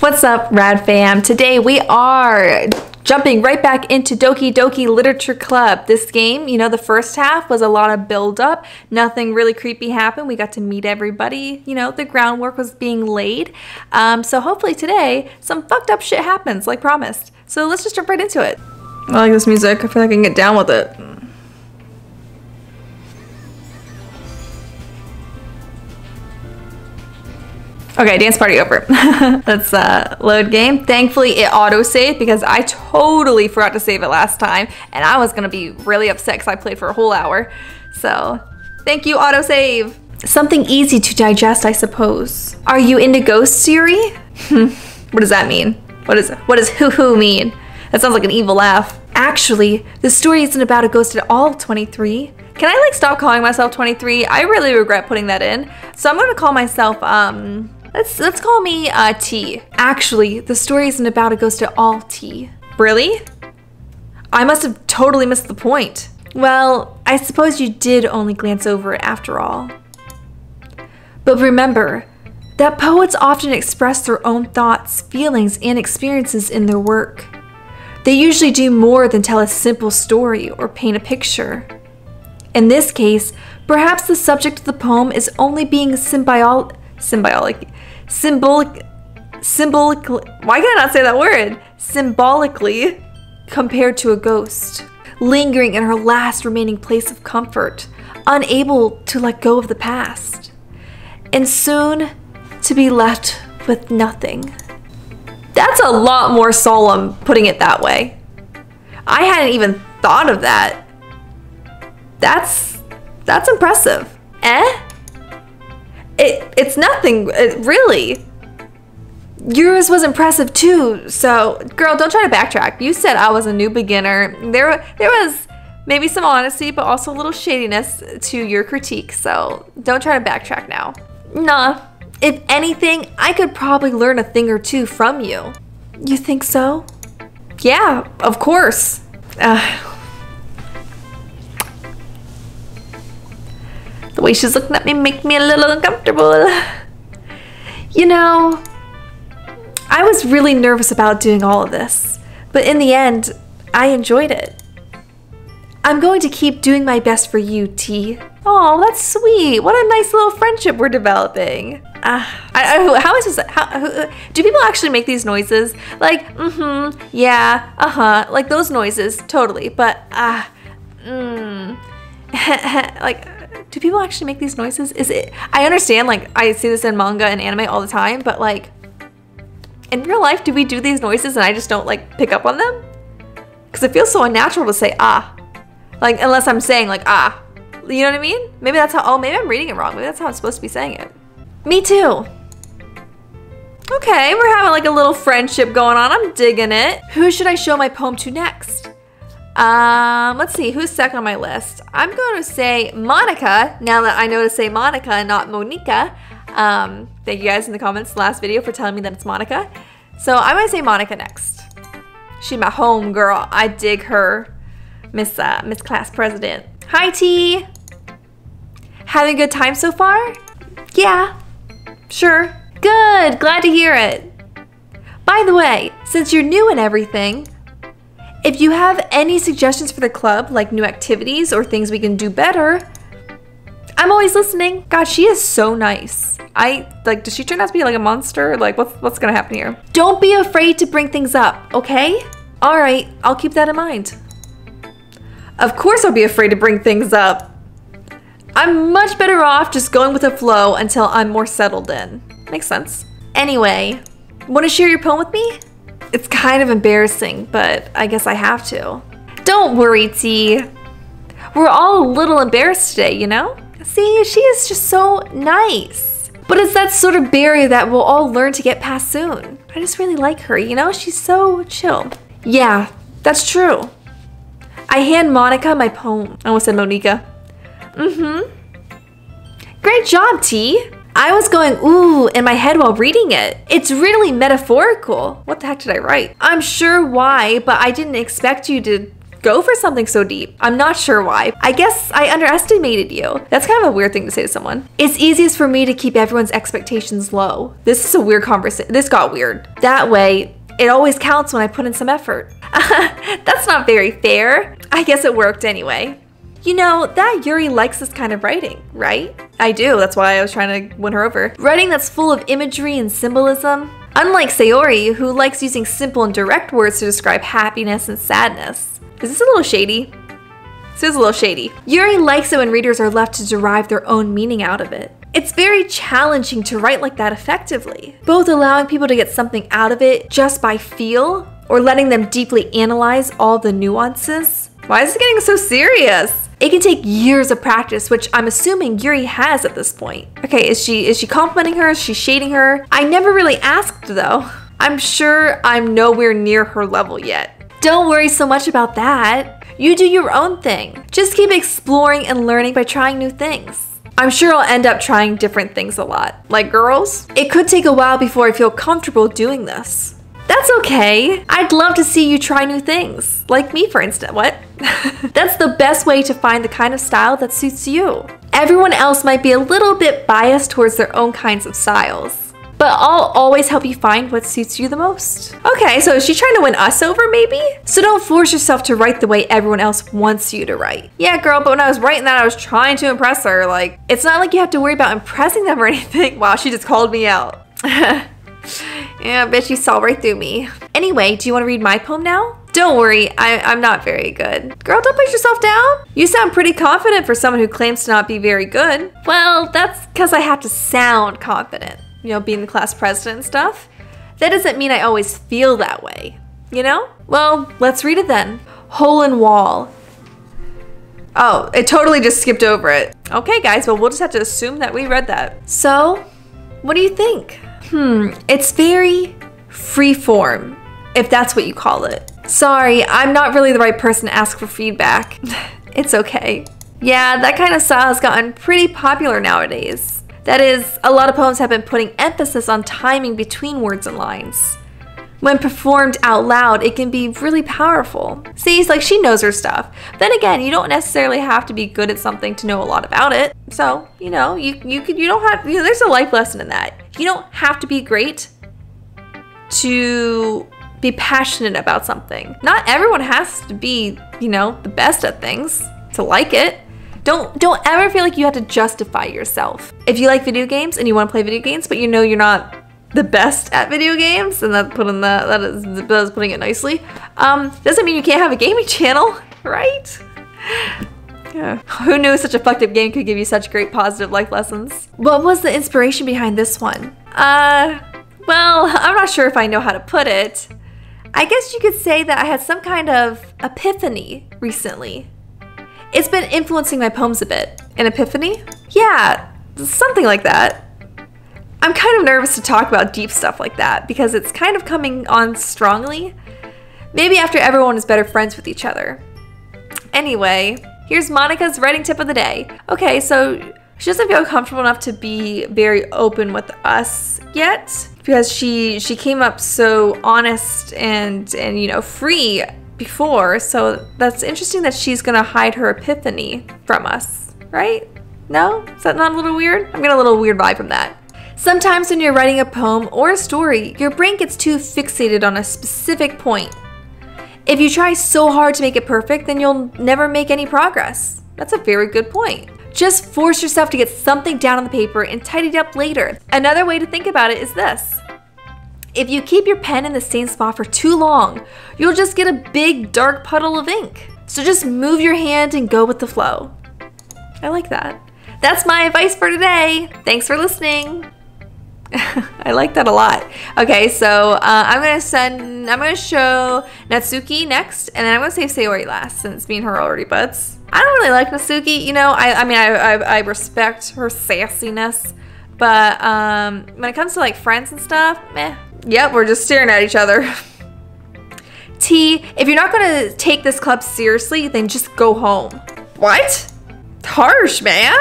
What's up, Rad fam? Today we are jumping right back into Doki Doki Literature Club. This game, you know, the first half was a lot of build up. Nothing really creepy happened. We got to meet everybody. You know, the groundwork was being laid. So hopefully today some fucked up shit happens like promised. So let's just jump right into it. I like this music. I feel like I can get down with it. Okay, dance party over. Let's load game. Thankfully, it auto-saved because I totally forgot to save it last time, and I was gonna be really upset because I played for a whole hour. So, thank you, auto-save. Something easy to digest, I suppose. Are you into ghosts, Yuri? What does that mean? What does hoo-hoo mean? That sounds like an evil laugh. Actually, the story isn't about a ghost at all, 23. Can I like stop calling myself 23? I really regret putting that in. So I'm gonna call myself, let's call me T. Actually, the story isn't about a ghost at all, T. Really? I must have totally missed the point. Well, I suppose you did only glance over it after all. But remember that poets often express their own thoughts, feelings, and experiences in their work. They usually do more than tell a simple story or paint a picture. In this case, perhaps the subject of the poem is only being symbolic, why can I not say that word? Symbolically compared to a ghost, lingering in her last remaining place of comfort, unable to let go of the past, and soon to be left with nothing. That's a lot more solemn putting it that way. I hadn't even thought of that. That's impressive. It's nothing, really. Yours was impressive too, so girl, don't try to backtrack. You said I was a new beginner. There was maybe some honesty, but also a little shadiness to your critique, so don't try to backtrack now. Nah, if anything, I could probably learn a thing or two from you. You think so? Yeah, of course. The way she's looking at me make me a little uncomfortable. You know, I was really nervous about doing all of this, but in the end, I enjoyed it. I'm going to keep doing my best for you, T. Oh, that's sweet. What a nice little friendship we're developing. How is this? Do people actually make these noises? Like, yeah, like those noises, totally. But, like, do people actually make these noises? I understand, like, I see this in manga and anime all the time, but like, in real life, do we do these noises and I just don't like pick up on them? Because it feels so unnatural to say ah. Like, unless I'm saying like ah. You know what I mean? Maybe that's how, oh, maybe I'm reading it wrong. Maybe that's how I'm supposed to be saying it. Me too. Okay, we're having like a little friendship going on. I'm digging it. Who should I show my poem to next? Let's see, who's second on my list? I'm going to say Monika, now that I know to say Monika and not Monika. Thank you guys in the comments last video for telling me that it's Monika. So I'm going to say Monika next. She's my home girl. I dig her. Miss Class President. Hi, T. Having a good time so far? Yeah, sure. Good, glad to hear it. By the way, since you're new and everything, if you have any suggestions for the club, like new activities or things we can do better, I'm always listening. God, she is so nice. Does she turn out to be like a monster? Like, what's gonna happen here? Don't be afraid to bring things up, okay? All right, I'll keep that in mind. Of course I'll be afraid to bring things up. I'm much better off just going with the flow until I'm more settled in. Makes sense. Anyway, want to share your poem with me? It's kind of embarrassing, but I guess I have to. Don't worry, T. We're all a little embarrassed today, you know? See, she is just so nice. But it's that sort of barrier that we'll all learn to get past soon. I just really like her, you know? She's so chill. Yeah, that's true. I hand Monika my poem. I almost said Monika. Great job, T. I was going ooh in my head while reading it. It's really metaphorical. What the heck did I write? I'm sure why, but I didn't expect you to go for something so deep. I'm not sure why. I guess I underestimated you. That's kind of a weird thing to say to someone. It's easiest for me to keep everyone's expectations low. This is a weird conversation. This got weird. That way, it always counts when I put in some effort. That's not very fair. I guess it worked anyway. You know, that Yuri likes this kind of writing, right? I do, that's why I was trying to win her over. Writing that's full of imagery and symbolism. Unlike Sayori, who likes using simple and direct words to describe happiness and sadness. Is this a little shady? This is a little shady. Yuri likes it when readers are left to derive their own meaning out of it. It's very challenging to write like that effectively, both allowing people to get something out of it just by feel, or letting them deeply analyze all the nuances. Why is it getting so serious? It can take years of practice, which I'm assuming Yuri has at this point. Okay, is she complimenting her? Is she shading her? I never really asked though. I'm sure I'm nowhere near her level yet. Don't worry so much about that. You do your own thing. Just keep exploring and learning by trying new things. I'm sure I'll end up trying different things a lot. Like girls? It could take a while before I feel comfortable doing this. That's okay. I'd love to see you try new things. Like me, for instance. What? That's the best way to find the kind of style that suits you. Everyone else might be a little bit biased towards their own kinds of styles, but I'll always help you find what suits you the most. Okay, so is she trying to win us over maybe? So don't force yourself to write the way everyone else wants you to write. Yeah, girl, but when I was writing that, I was trying to impress her. Like, it's not like you have to worry about impressing them or anything. Wow, she just called me out. Yeah, I bet you saw right through me. Anyway, do you want to read my poem now? Don't worry, I'm not very good. Girl, don't put yourself down. You sound pretty confident for someone who claims to not be very good. Well, that's because I have to sound confident. You know, being the class president and stuff. That doesn't mean I always feel that way, you know? Well, let's read it then. Hole in wall. Oh, it totally just skipped over it. Okay, guys, well, we'll just have to assume that we read that. So, what do you think? It's very free-form, if that's what you call it. Sorry, I'm not really the right person to ask for feedback. It's okay. Yeah, that kind of style has gotten pretty popular nowadays. That is, a lot of poems have been putting emphasis on timing between words and lines. When performed out loud, it can be really powerful. See, it's like she knows her stuff. Then again, you don't necessarily have to be good at something to know a lot about it. So, you know, you don't have, there's a life lesson in that. You don't have to be great to be passionate about something. Not everyone has to be, you know, the best at things to like it. Don't ever feel like you have to justify yourself. If you like video games and you want to play video games, but you know you're not the best at video games, and that is putting it nicely, doesn't mean you can't have a gaming channel, right? Yeah. Who knew such a fucked up game could give you such great positive life lessons? What was the inspiration behind this one? Well, I'm not sure if I know how to put it. I guess you could say that I had some kind of epiphany recently. It's been influencing my poems a bit. An epiphany? Yeah, something like that. I'm kind of nervous to talk about deep stuff like that because it's kind of coming on strongly. Maybe after everyone is better friends with each other. Anyway, here's Monika's writing tip of the day. Okay, so she doesn't feel comfortable enough to be very open with us yet because she came up so honest and you know, free before. So that's interesting that she's gonna hide her epiphany from us, right? No? Is that not a little weird? I'm getting a little weird vibe from that. Sometimes when you're writing a poem or a story, your brain gets too fixated on a specific point. If you try so hard to make it perfect, then you'll never make any progress. That's a very good point. Just force yourself to get something down on the paper and tidy it up later. Another way to think about it is this. If you keep your pen in the same spot for too long, you'll just get a big dark puddle of ink. So just move your hand and go with the flow. I like that. That's my advice for today. Thanks for listening. I like that a lot. Okay, so I'm gonna show Natsuki next, and then I'm gonna save Sayori last since me and her are already buds. I don't really like Natsuki, you know. I respect her sassiness, but when it comes to like friends and stuff, meh. Yep, we're just staring at each other. T, if you're not gonna take this club seriously, then just go home. What? Harsh, man.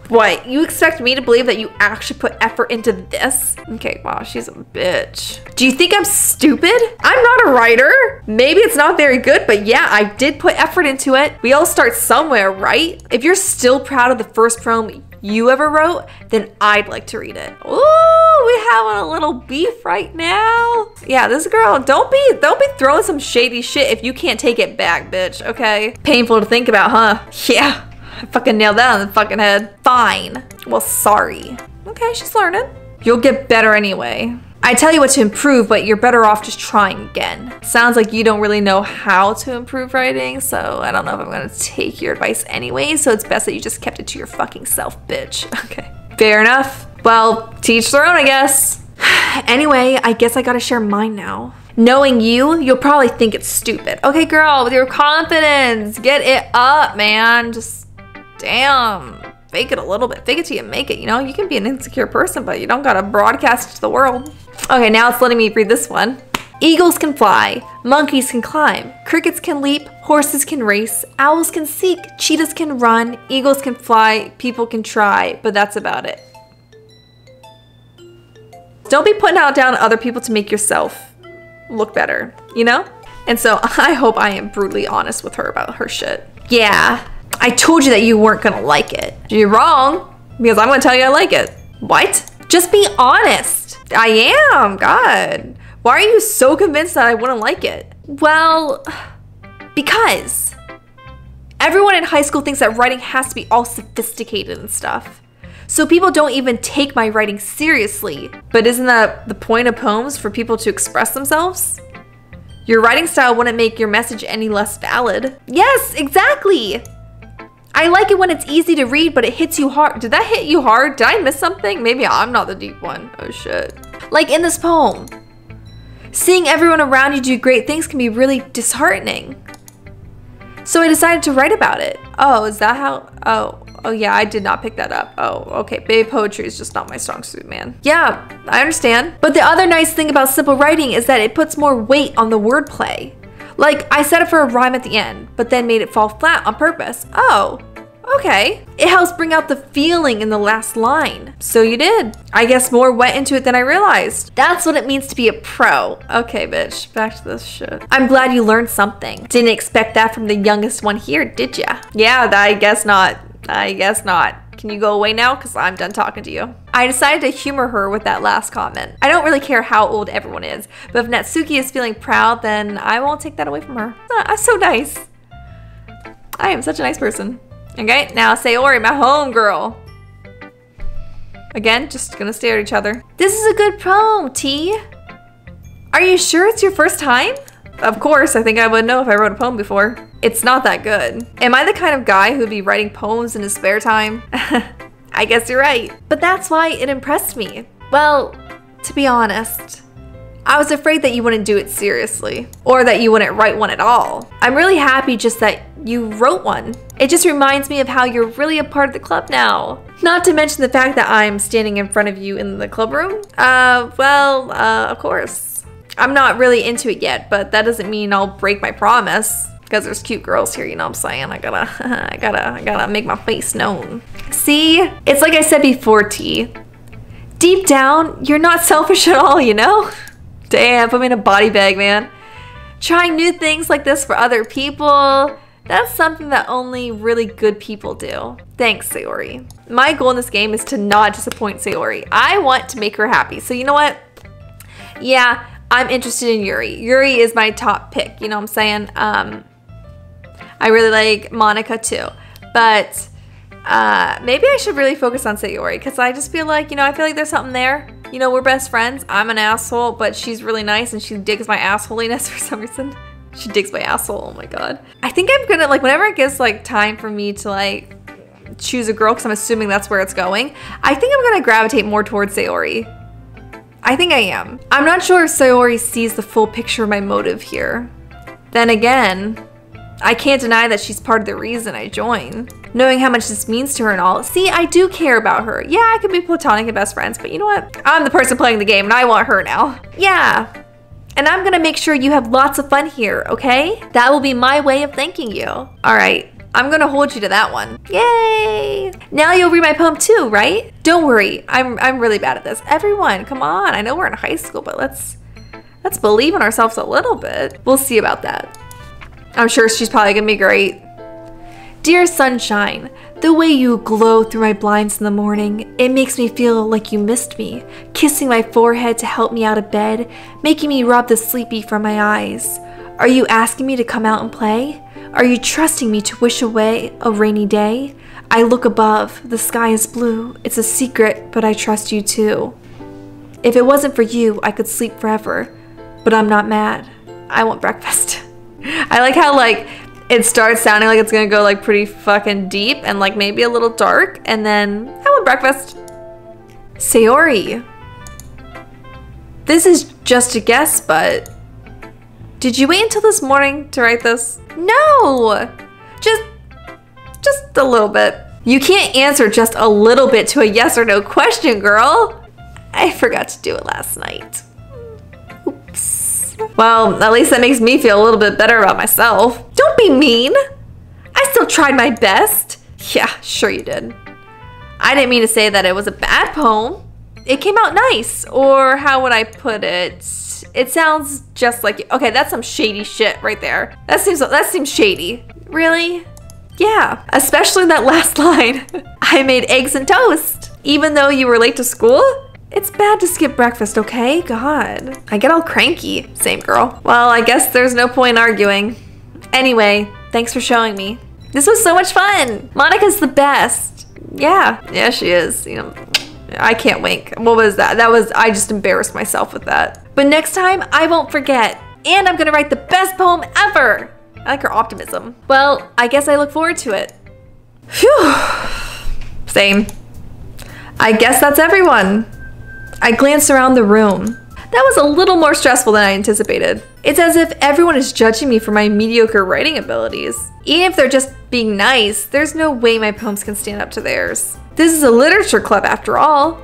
What, you expect me to believe that you actually put effort into this? Okay, wow, she's a bitch. Do you think I'm stupid? I'm not a writer. Maybe it's not very good, but yeah, I did put effort into it. We all start somewhere, right? If you're still proud of the first poem you ever wrote, then I'd like to read it. Ooh, we having a little beef right now. Yeah, this girl, don't be throwing some shady shit if you can't take it back, bitch, okay? Painful to think about, huh? Yeah. I fucking nailed that on the fucking head. Fine. Well, sorry. Okay, she's learning. You'll get better anyway. I tell you what to improve, but you're better off just trying again. Sounds like you don't really know how to improve writing, so I don't know if I'm gonna take your advice anyway, so it's best that you just kept it to your fucking self, bitch. Okay. Fair enough. Well, teach their own, I guess. Anyway, I guess I gotta share mine now. Knowing you, you'll probably think it's stupid. Okay, girl, with your confidence, get it up, man. Just damn, fake it a little bit. Fake it till you make it, you know? You can be an insecure person, but you don't gotta broadcast it to the world. Okay, now it's letting me read this one. Eagles can fly, monkeys can climb, crickets can leap, horses can race, owls can seek, cheetahs can run, eagles can fly, people can try, but that's about it. Don't be putting out down other people to make yourself look better, you know? And so I hope I am brutally honest with her about her shit. Yeah. I told you that you weren't gonna like it. You're wrong, because I'm gonna tell you I like it. What? Just be honest. I am, God. Why are you so convinced that I wouldn't like it? Well, because everyone in high school thinks that writing has to be all sophisticated and stuff. So people don't even take my writing seriously. But isn't that the point of poems, for people to express themselves? Your writing style wouldn't make your message any less valid. Yes, exactly. I like it when it's easy to read, but it hits you hard. Did that hit you hard? Did I miss something? Maybe I'm not the deep one. Oh shit. Like in this poem, seeing everyone around you do great things can be really disheartening. So I decided to write about it. Oh, is that how? Oh yeah, I did not pick that up. Oh, okay. Babe poetry is just not my strong suit, man. Yeah, I understand. But the other nice thing about simple writing is that it puts more weight on the wordplay. Like, I set it for a rhyme at the end, but then made it fall flat on purpose. Oh, okay. It helps bring out the feeling in the last line. So you did. I guess more went into it than I realized. That's what it means to be a pro. Okay, bitch, back to this shit. I'm glad you learned something. Didn't expect that from the youngest one here, did ya? Yeah, I guess not. I guess not. Can you go away now? Because I'm done talking to you. I decided to humor her with that last comment. I don't really care how old everyone is, but if Natsuki is feeling proud, then I won't take that away from her. I'm so nice. I am such a nice person. Okay, now Sayori, my homegirl. Again, just gonna stare at each other. This is a good poem, T. Are you sure it's your first time? Of course, I think I would know if I wrote a poem before. It's not that good. Am I the kind of guy who'd be writing poems in his spare time? I guess you're right. But that's why it impressed me. Well, to be honest, I was afraid that you wouldn't do it seriously, or that you wouldn't write one at all. I'm really happy just that you wrote one. It just reminds me of how you're really a part of the club now. Not to mention the fact that I'm standing in front of you in the club room. Of course. I'm not really into it yet, but that doesn't mean I'll break my promise. Because there's cute girls here, you know what I'm saying? I gotta make my face known. See? It's like I said before, T. Deep down, you're not selfish at all, you know? Damn, put me in a body bag, man. Trying new things like this for other people, that's something that only really good people do. Thanks, Sayori. My goal in this game is to not disappoint Sayori. I want to make her happy. So you know what? Yeah, I'm interested in Yuri. Yuri is my top pick, you know what I'm saying? I really like Monika too, but maybe I should really focus on Sayori, because I just feel like, you know, I feel like there's something there. You know, we're best friends. I'm an asshole, but she's really nice and she digs my assholiness for some reason. She digs my asshole, oh my god. I think I'm gonna, like, whenever it gets like time for me to like choose a girl, because I'm assuming that's where it's going, I think I'm gonna gravitate more towards Sayori. I think I am. I'm not sure if Sayori sees the full picture of my motive here. Then again, I can't deny that she's part of the reason I joined. Knowing how much this means to her and all. See, I do care about her. Yeah, I could be platonic and best friends, but you know what? I'm the person playing the game and I want her now. Yeah. And I'm gonna make sure you have lots of fun here, okay? That will be my way of thanking you. All right, I'm gonna hold you to that one. Yay! Now you'll read my poem too, right? Don't worry, I'm really bad at this. Everyone, come on. I know we're in high school, but let's believe in ourselves a little bit. We'll see about that. I'm sure she's probably gonna be great. Dear sunshine, the way you glow through my blinds in the morning, it makes me feel like you missed me, kissing my forehead to help me out of bed, making me rub the sleepy from my eyes. Are you asking me to come out and play? Are you trusting me to wish away a rainy day? I look above, the sky is blue. It's a secret, but I trust you too. If it wasn't for you, I could sleep forever, but I'm not mad. I want breakfast. I like how it starts sounding like it's gonna go like pretty fucking deep and like maybe a little dark, and then I want breakfast. Sayori. This is just a guess, but did you wait until this morning to write this? No! Just a little bit. You can't answer just a little bit to a yes or no question, girl. I forgot to do it last night. Oops. Well, at least that makes me feel a little bit better about myself. Don't be mean. I still tried my best. Yeah, sure you did. I didn't mean to say that it was a bad poem. It came out nice, or how would I put it? It sounds just like, okay, that's some shady shit right there. That seems shady. Really? Yeah, especially that last line. I made eggs and toast. Even though you were late to school? It's bad to skip breakfast, okay? God. I get all cranky. Same girl. Well, I guess there's no point arguing. Anyway, thanks for showing me. This was so much fun. Monika's the best. Yeah, she is. You know, I can't wink. What was that? I just embarrassed myself with that. But next time, I won't forget. And I'm gonna write the best poem ever. I like her optimism. Well, I guess I look forward to it. Phew. Same. I guess that's everyone. I glanced around the room. That was a little more stressful than I anticipated. It's as if everyone is judging me for my mediocre writing abilities. Even if they're just being nice, there's no way my poems can stand up to theirs. This is a literature club after all.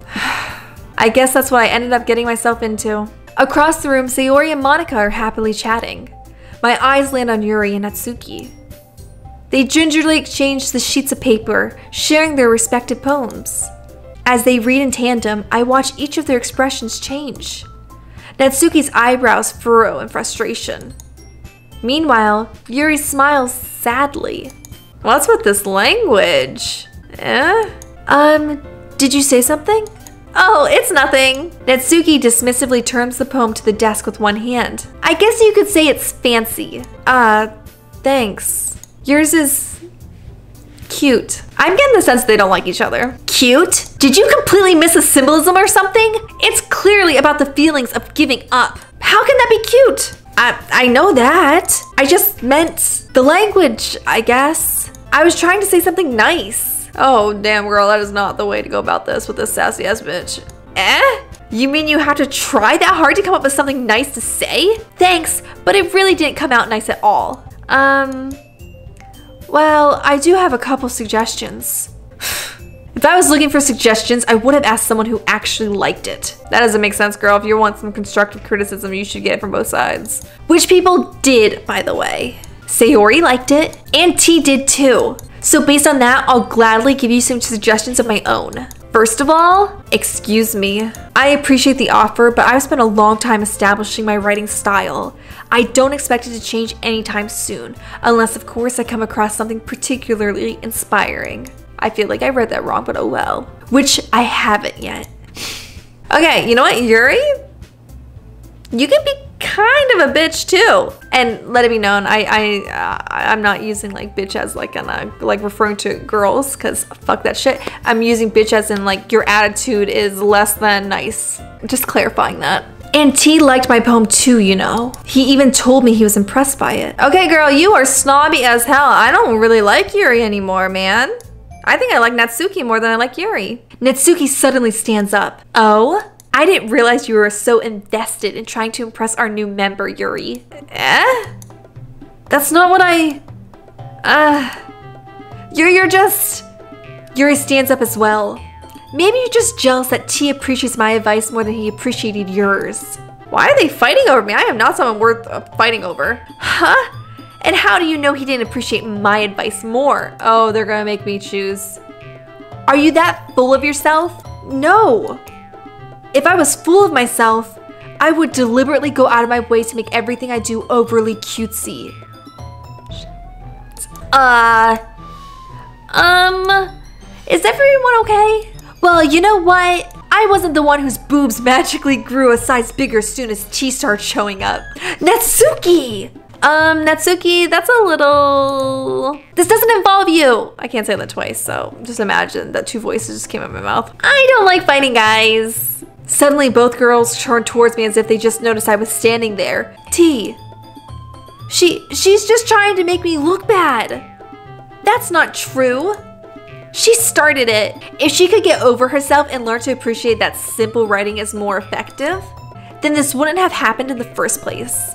I guess that's what I ended up getting myself into. Across the room, Sayori and Monika are happily chatting. My eyes land on Yuri and Natsuki. They gingerly exchange the sheets of paper, sharing their respective poems. As they read in tandem, I watch each of their expressions change. Natsuki's eyebrows furrow in frustration. Meanwhile, Yuri smiles sadly. What's with this language? Did you say something? Oh, it's nothing. Natsuki dismissively turns the poem to the desk with one hand. I guess you could say it's fancy. Thanks. Yours is cute. I'm getting the sense they don't like each other. Cute? Did you completely miss a symbolism or something? It's clearly about the feelings of giving up. How can that be cute? I know that. I just meant the language, I guess. I was trying to say something nice. Oh, damn girl, that is not the way to go about this with this sassy ass bitch. You mean you had to try that hard to come up with something nice to say? Thanks, but it really didn't come out nice at all. Well, I do have a couple suggestions. If I was looking for suggestions, I would have asked someone who actually liked it. That doesn't make sense, girl. If you want some constructive criticism, you should get it from both sides. Which people did, by the way. Sayori liked it, and T did too. So based on that, I'll gladly give you some suggestions of my own. First of all, excuse me. I appreciate the offer, but I've spent a long time establishing my writing style. I don't expect it to change anytime soon, unless of course I come across something particularly inspiring. I feel like I read that wrong, but oh well. Which I haven't yet. Okay, you know what, Yuri? You can be kind of a bitch too. And let it be known, I'm not using like bitch as like referring to girls, because fuck that shit. I'm using bitch as in like your attitude is less than nice. Just clarifying that. And T liked my poem too, you know. He even told me he was impressed by it. Okay girl, you are snobby as hell. I don't really like Yuri anymore, man. I think I like Natsuki more than I like Yuri. Natsuki suddenly stands up. Oh? I didn't realize you were so invested in trying to impress our new member, Yuri. That's not what Yuri stands up as well. Maybe you're just jealous that T appreciates my advice more than he appreciated yours. Why are they fighting over me? I am not someone worth fighting over. Huh? And how do you know he didn't appreciate my advice more? Oh, they're gonna make me choose. Are you that full of yourself? No. If I was full of myself, I would deliberately go out of my way to make everything I do overly cutesy. Is everyone okay? Well, you know what? I wasn't the one whose boobs magically grew a size bigger as soon as tea started showing up. Natsuki! Natsuki, that's a little... This doesn't involve you! I can't say that twice, so just imagine that two voices just came out of my mouth. I don't like fighting guys. Suddenly, both girls turned towards me as if they just noticed I was standing there. T. She's just trying to make me look bad. That's not true. She started it. If she could get over herself and learn to appreciate that simple writing is more effective, then this wouldn't have happened in the first place.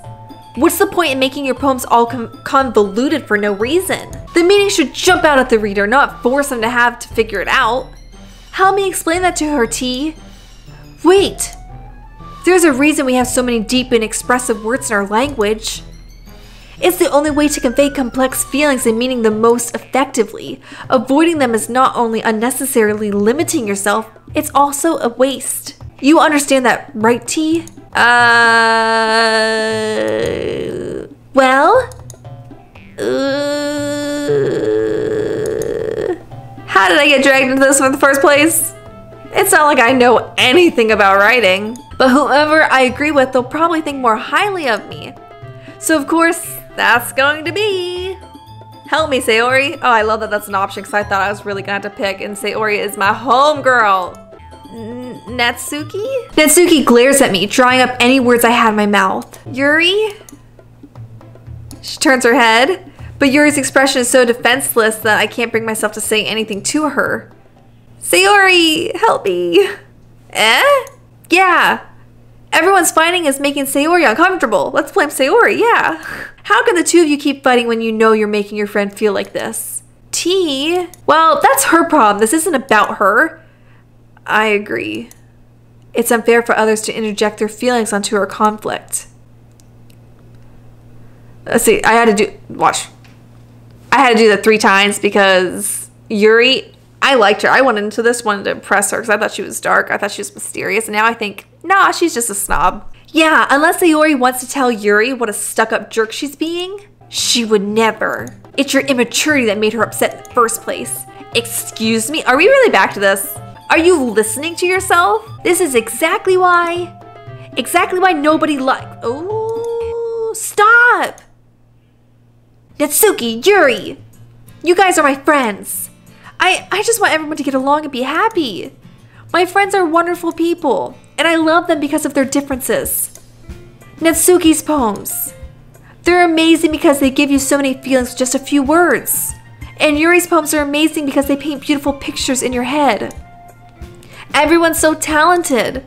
What's the point in making your poems all convoluted for no reason? The meaning should jump out at the reader, not force them to have to figure it out. Help me explain that to her, T. Wait. There's a reason we have so many deep and expressive words in our language. It's the only way to convey complex feelings and meaning the most effectively. Avoiding them is not only unnecessarily limiting yourself, it's also a waste. You understand that, right, T? Well? How did I get dragged into this in the first place? It's not like I know anything about writing. But whoever I agree with, they'll probably think more highly of me. So of course, that's going to be... Help me, Sayori. Oh, I love that that's an option because I thought I was really gonna have to pick, and Sayori is my homegirl. Natsuki? Natsuki glares at me, drawing up any words I had in my mouth. Yuri? She turns her head, but Yuri's expression is so defenseless that I can't bring myself to say anything to her. Sayori, help me. Eh? Yeah. Everyone's fighting is making Sayori uncomfortable. Let's blame Sayori, yeah. How can the two of you keep fighting when you know you're making your friend feel like this? T? Well, that's her problem. This isn't about her. I agree. It's unfair for others to interject their feelings onto her conflict. Let's see, I had to do that 3 times because Yuri, I liked her. I went into this one to impress her because I thought she was dark. I thought she was mysterious. And now I think, nah, she's just a snob. Yeah, unless Sayori wants to tell Yuri what a stuck-up jerk she's being, she would never. It's your immaturity that made her upset in the first place. Excuse me? Are we really back to this? Are you listening to yourself? This is exactly why nobody Oh, stop! Natsuki, Yuri! You guys are my friends. I just want everyone to get along and be happy. My friends are wonderful people, and I love them because of their differences. Natsuki's poems. They're amazing because they give you so many feelings with just a few words. And Yuri's poems are amazing because they paint beautiful pictures in your head. Everyone's so talented.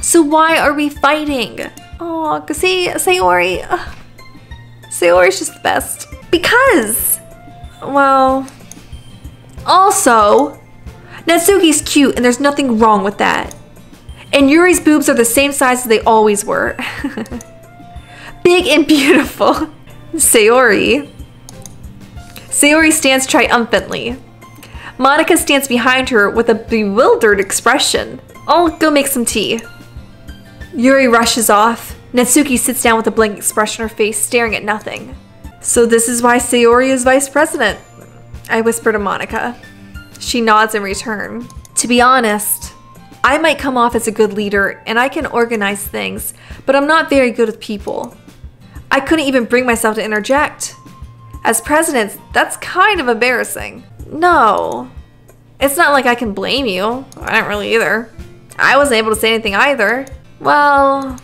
So why are we fighting? Oh, see, Sayori. Sayori's just the best. Because, well, also, Natsuki's cute and there's nothing wrong with that. And Yuri's boobs are the same size as they always were. Big and beautiful. Sayori. Sayori stands triumphantly. Monika stands behind her with a bewildered expression. I'll go make some tea. Yuri rushes off. Natsuki sits down with a blank expression on her face, staring at nothing. So this is why Sayori is vice president, I whisper to Monika. She nods in return. To be honest, I might come off as a good leader and I can organize things, but I'm not very good with people. I couldn't even bring myself to interject. As president, that's kind of embarrassing. No, it's not like I can blame you. I don't really either. I wasn't able to say anything either. Well,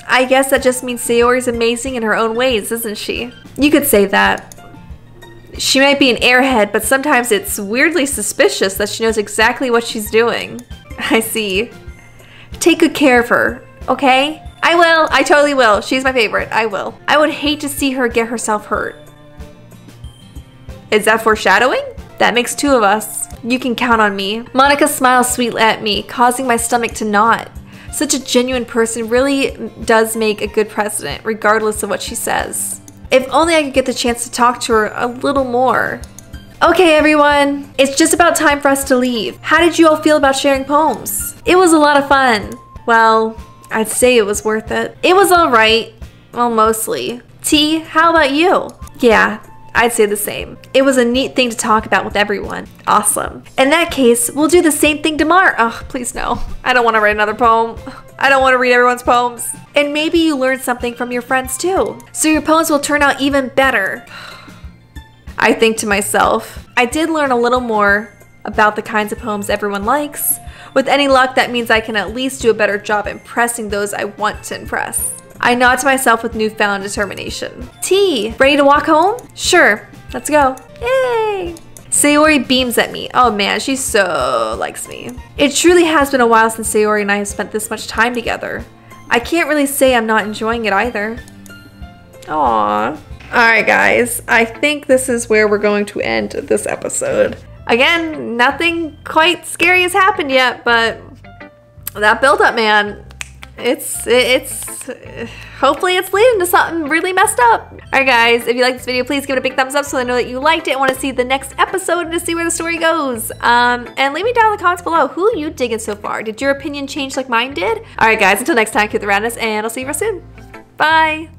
I guess that just means Sayori's amazing in her own ways, isn't she? You could say that. She might be an airhead, but sometimes it's weirdly suspicious that she knows exactly what she's doing. I see. Take good care of her, okay? I will. I totally will. She's my favorite. I will. I would hate to see her get herself hurt. Is that foreshadowing? That makes 2 of us. You can count on me. Monika smiles sweetly at me, causing my stomach to knot. Such a genuine person really does make a good president, regardless of what she says. If only I could get the chance to talk to her a little more. Okay, everyone, it's just about time for us to leave. How did you all feel about sharing poems? It was a lot of fun. Well, I'd say it was worth it. It was all right. Well, mostly. T, how about you? Yeah, I'd say the same. It was a neat thing to talk about with everyone. Awesome. In that case, we'll do the same thing tomorrow. Oh, please no. I don't want to write another poem. I don't want to read everyone's poems. And maybe you learned something from your friends too. So your poems will turn out even better. I think to myself, I did learn a little more about the kinds of poems everyone likes. With any luck, that means I can at least do a better job impressing those I want to impress. I nod to myself with newfound determination. T, ready to walk home? Sure, let's go. Yay! Sayori beams at me. Oh man, she so likes me. It truly has been a while since Sayori and I have spent this much time together. I can't really say I'm not enjoying it either. Aww. Alright guys, I think this is where we're going to end this episode. Again, nothing quite scary has happened yet, but that build-up, man, hopefully it's leading to something really messed up. Alright guys, if you like this video, please give it a big thumbs up so I know that you liked it and want to see the next episode and to see where the story goes. And leave me down in the comments below, who are you digging so far? Did your opinion change like mine did? Alright guys, until next time, keep the roundness, and I'll see you real soon. Bye!